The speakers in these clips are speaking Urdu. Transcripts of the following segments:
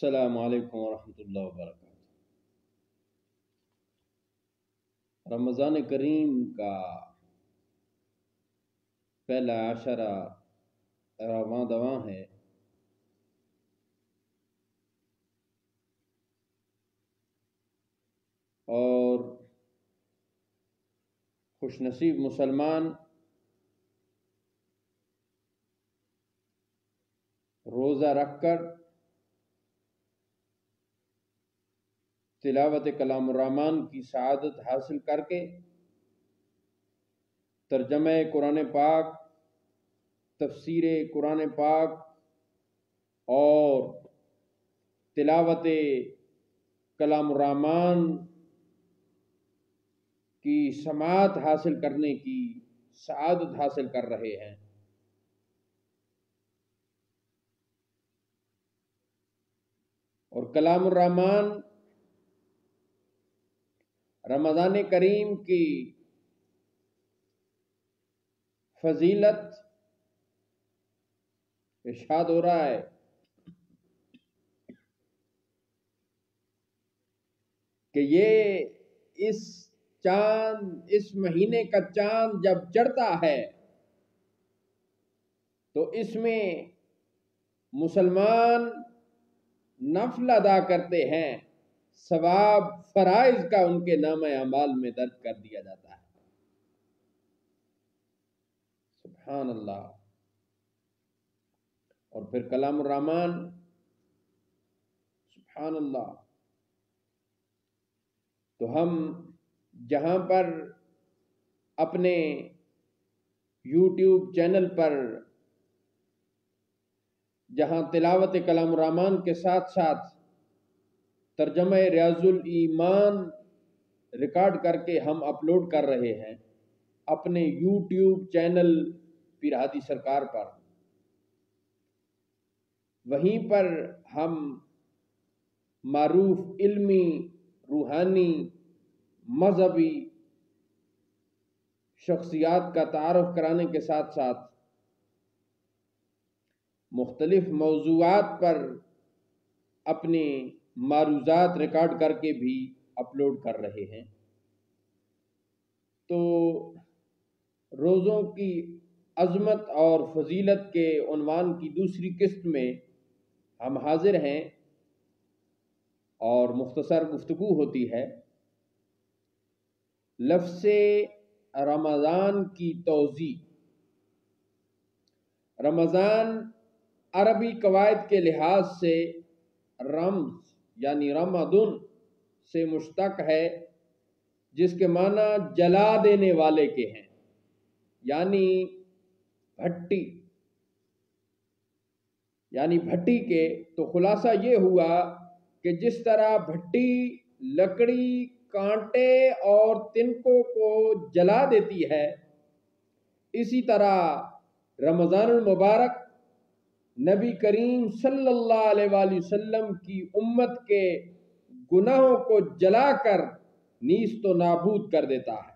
السلام علیکم ورحمۃ اللہ وبرکاتہ۔ رمضان کریم کا پہلا عشرہ رواں دواں ہے، اور خوش نصیب مسلمان روزہ رکھ کر تلاوت کلام الرحمن کی سعادت حاصل کر کے ترجمہ قرآن پاک، تفسیر قرآن پاک اور تلاوت کلام الرحمن کی سماعت حاصل کرنے کی سعادت حاصل کر رہے ہیں۔ اور کلام الرحمن رمضان کریم کی فضیلت ارشاد ہو رہا ہے کہ یہ اس مہینے کا چاند جب چڑھتا ہے تو اس میں مسلمان نفل ادا کرتے ہیں، ثواب فرائض کا ان کے نامہ اعمال میں درج کر دیا جاتا ہے۔ سبحان اللہ۔ اور پھر کلام الرحمن، سبحان اللہ۔ تو ہم جہاں پر اپنے یوٹیوب چینل پر جہاں تلاوت کلام الرحمن کے ساتھ ساتھ ترجمہ ریاض الایمان ریکارڈ کر کے ہم اپلوڈ کر رہے ہیں اپنے یوٹیوب چینل پیر ہادی سرکار پر، وہیں پر ہم معروف علمی، روحانی، مذہبی شخصیات کا تعارف کرانے کے ساتھ ساتھ مختلف موضوعات پر اپنی معروضات ریکارڈ کر کے بھی اپلوڈ کر رہے ہیں۔ تو روزوں کی عظمت اور فضیلت کے عنوان کی دوسری قسط میں ہم حاضر ہیں اور مختصر گفتگو ہوتی ہے۔ لفظ رمضان کی توضیح۔ رمضان عربی قواعد کے لحاظ سے رمز یعنی رمضان سے مشتق ہے، جس کے معنی جلا دینے والے کے ہیں، یعنی بھٹی کے۔ تو خلاصہ یہ ہوا کہ جس طرح بھٹی لکڑی، کانٹے اور تنکوں کو جلا دیتی ہے، اسی طرح رمضان المبارک نبی کریم صلی اللہ علیہ وآلہ وسلم کی امت کے گناہوں کو جلا کر نیست و نابود کر دیتا ہے،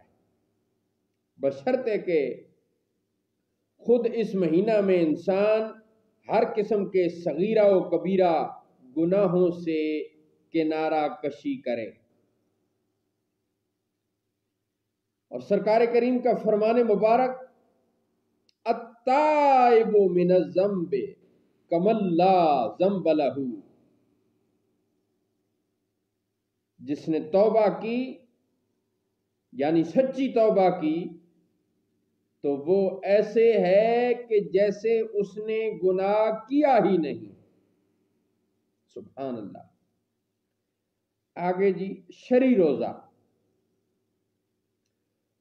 بشرطے کہ خود اس مہینہ میں انسان ہر قسم کے صغیرہ و کبیرہ گناہوں سے کنارہ کشی کرے۔ اور سرکار کریم کا فرمان مبارک التائب من الذنب کمن لا ذنب لہ، جس نے توبہ کی یعنی سچی توبہ کی تو وہ ایسے ہے کہ جیسے اس نے گناہ کیا ہی نہیں۔ سبحان اللہ۔ آگے جی، شرعی روزہ۔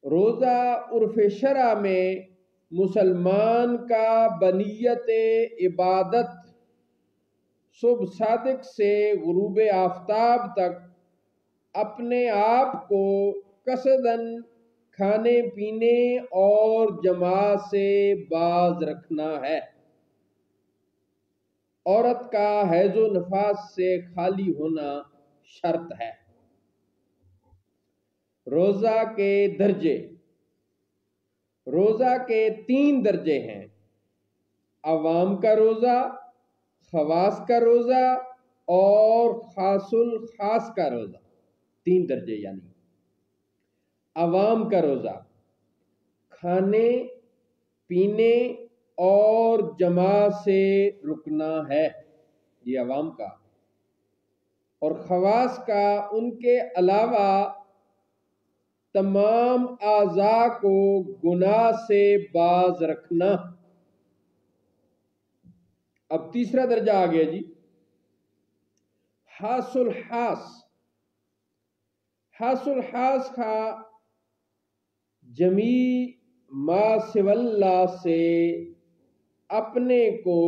روزہ عرف شرع میں مسلمان کا بنیت عبادت صبح صادق سے غروب آفتاب تک اپنے آپ کو قصداً کھانے پینے اور جماعت سے باز رکھنا ہے۔ عورت کا حیض و نفاس سے خالی ہونا شرط ہے۔ روزہ کے درجے۔ روزہ کے 3 درجے ہیں: عوام کا روزہ، خواص کا روزہ اور خاص الخاص کا روزہ، 3 درجے، یعنی عوام کا روزہ کھانے پینے اور جماعت سے رکنا ہے، یہ عوام کا، اور خواص کا ان کے علاوہ تمام اعضاء کو گناہ سے باز رکھنا۔ اب تیسرا درجہ آ گیا جی، خاص الخاص۔ خاص الخاص کا جمیع ما سوی اللہ سے اپنے کو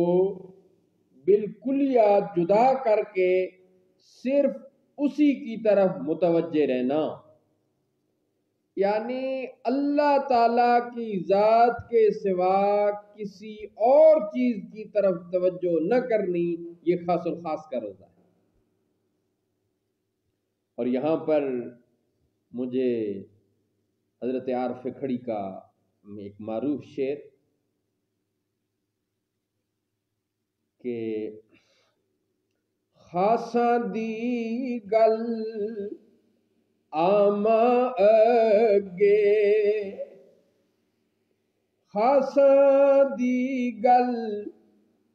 بالکلیہ جدا کر کے صرف اسی کی طرف متوجہ رہنا، یعنی اللہ تعالی کی ذات کے سوا کسی اور چیز کی طرف توجہ نہ کرنی، یہ خاص الخاص کا روزہ ہے۔ اور یہاں پر مجھے حضرت عارف کھڑی کا ایک معروف شعر کہ خاصاں دی گل آما اگے، خاصاں دی گل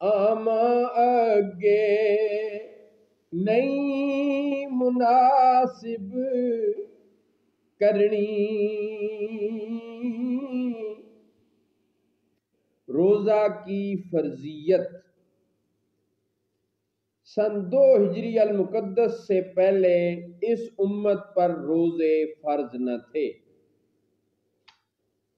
آما اگے، نہیں مناسب کرنی۔ روزہ کی فرضیت سن 2 ہجری المقدس سے پہلے اس امت پر روزے فرض نہ تھے۔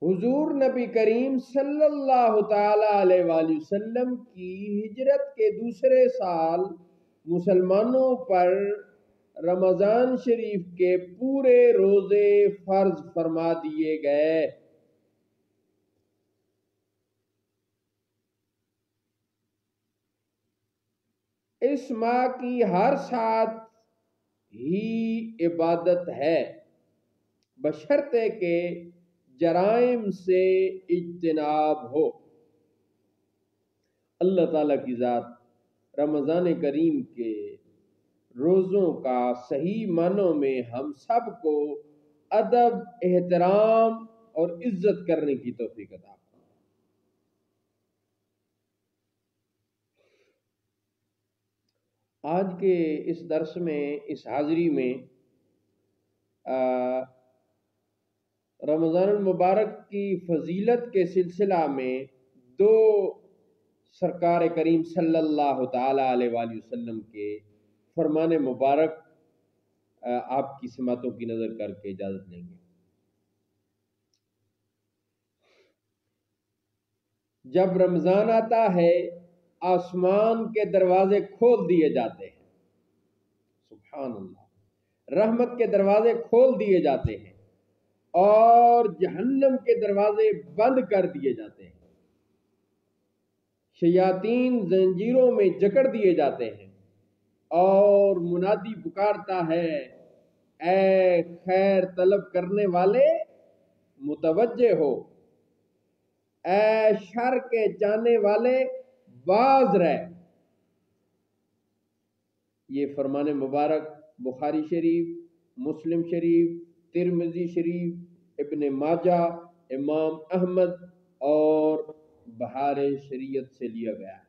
حضور نبی کریم صلی اللہ تعالی علیہ وآلہ وسلم کی ہجرت کے دوسرے سال مسلمانوں پر رمضان شریف کے پورے روزے فرض فرما دیے گئے۔ اس ماہ کی ہر ساتھ ہی عبادت ہے، بشرطے کہ جرائم سے اجتناب ہو۔ اللہ تعالیٰ کی ذات رمضان کریم کے روزوں کا صحیح معنوں میں ہم سب کو ادب، احترام اور عزت کرنے کی توفیق عطا فرمائے۔ آج کے اس درس میں، اس حاضری میں رمضان المبارک کی فضیلت کے سلسلہ میں 2 سرکار کریم صلی اللہ تعالی علیہ وآلہ وسلم کے فرمان مبارک آپ کی سماعتوں کی نظر کر کے اجازت لیں گے۔ جب رمضان آتا ہے آسمان کے دروازے کھول دیے جاتے ہیں، سبحان اللہ، رحمت کے دروازے کھول دیے جاتے ہیں اور جہنم کے دروازے بند کر دیے جاتے ہیں، شیاطین زنجیروں میں جکڑ دیے جاتے ہیں، اور منادی پکارتا ہے، اے خیر طلب کرنے والے متوجہ ہو، اے شر کے جانے والے باز رہ۔ یہ فرمان مبارک بخاری شریف، مسلم شریف، ترمذی شریف، ابن ماجہ، امام احمد اور بہار شریعت سے لیا گیا ہے۔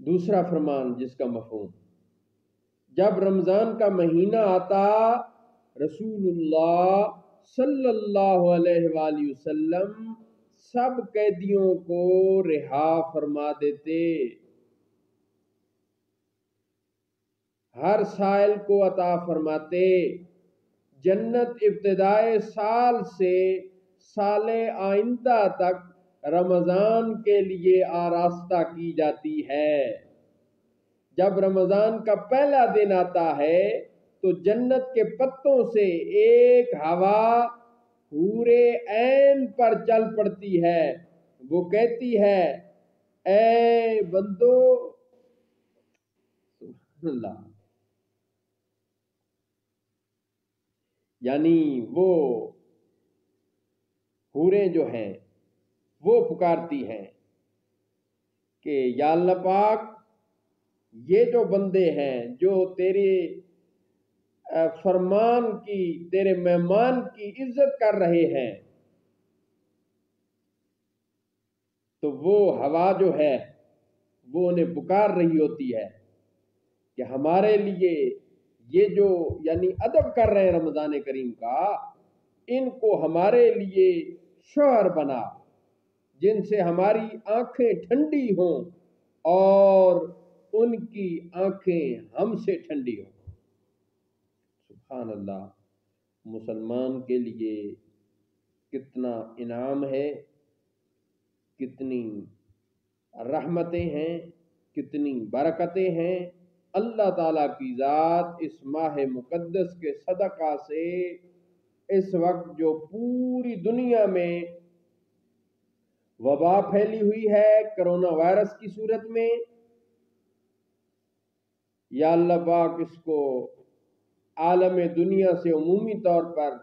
دوسرا فرمان جس کا مفہوم، جب رمضان کا مہینہ آتا رسول اللہ صلی اللہ علیہ وآلہ وسلم سب قیدیوں کو رہا فرما دیتے، ہر سائل کو عطا فرماتے، جنت ابتدائے سال سے سال آئندہ تک رمضان کے لیے آراستہ کی جاتی ہے۔ جب رمضان کا پہلا دن آتا ہے تو جنت کے پتوں سے ایک ہوا حور عین پر چل پڑتی ہے، وہ کہتی ہے، اے بندو، سبحان اللہ، یعنی وہ حوریں جو ہیں وہ پکارتی ہیں کہ یا اللہ پاک، یہ جو بندے ہیں جو تیرے فرمان کی، تیرے مہمان کی عزت کر رہے ہیں، تو وہ ہوا جو ہے وہ انہیں پکار رہی ہوتی ہے کہ ہمارے لیے یہ جو یعنی ادب کر رہے ہیں رمضان کریم کا، ان کو ہمارے لیے شوہر بنا جن سے ہماری آنکھیں ٹھنڈی ہوں اور ان کی آنکھیں ہم سے ٹھنڈی ہوں۔ سبحان اللہ، مسلمان کے لیے کتنا انعام ہے، کتنی رحمتیں ہیں، کتنی برکتیں ہیں۔ اللہ تعالیٰ کی ذات اس ماہ مقدس کے صدقہ سے اس وقت جو پوری دنیا میں وبا پھیلی ہوئی ہے کرونا وائرس کی صورت میں، یا اللہ پاک اس کو عالم دنیا سے عمومی طور پر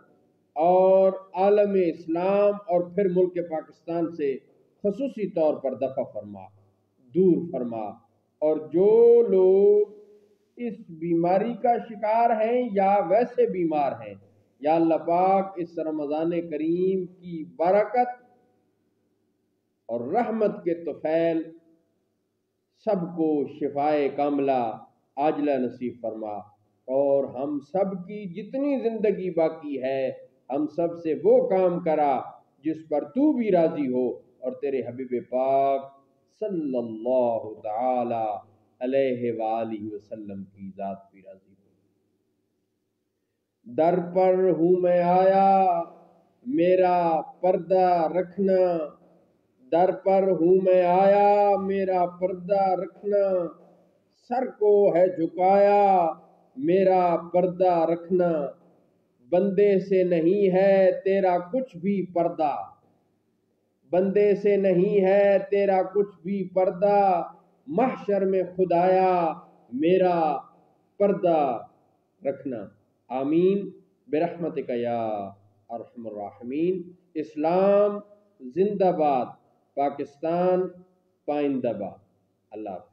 اور عالم اسلام اور پھر ملک پاکستان سے خصوصی طور پر دفع فرما، دور فرما، اور جو لوگ اس بیماری کا شکار ہیں یا ویسے بیمار ہیں، یا اللہ پاک اس رمضان کریم کی برکت اور رحمت کے طفیل سب کو شفائے کاملہ عاجلہ نصیب فرما، اور ہم سب کی جتنی زندگی باقی ہے ہم سب سے وہ کام کرا جس پر تو بھی راضی ہو اور تیرے حبیب پاک صلی اللہ تعالی علیہ وآلہ وسلم کی ذات بھی راضی ہو۔ در پر ہوں میں آیا میرا پردہ رکھنا، در پر ہوں میں آیا میرا پردہ رکھنا، سر کو ہے جھکایا میرا پردہ رکھنا، بندے سے نہیں ہے تیرا کچھ بھی پردہ، بندے سے نہیں ہے تیرا کچھ بھی پردہ، محشر میں خدایا میرا پردہ رکھنا۔ آمین برحمتک یا ارحم الراحمین۔ اسلام زندہ باد، پاکستان پائندہ باد۔ اللہ حافظ۔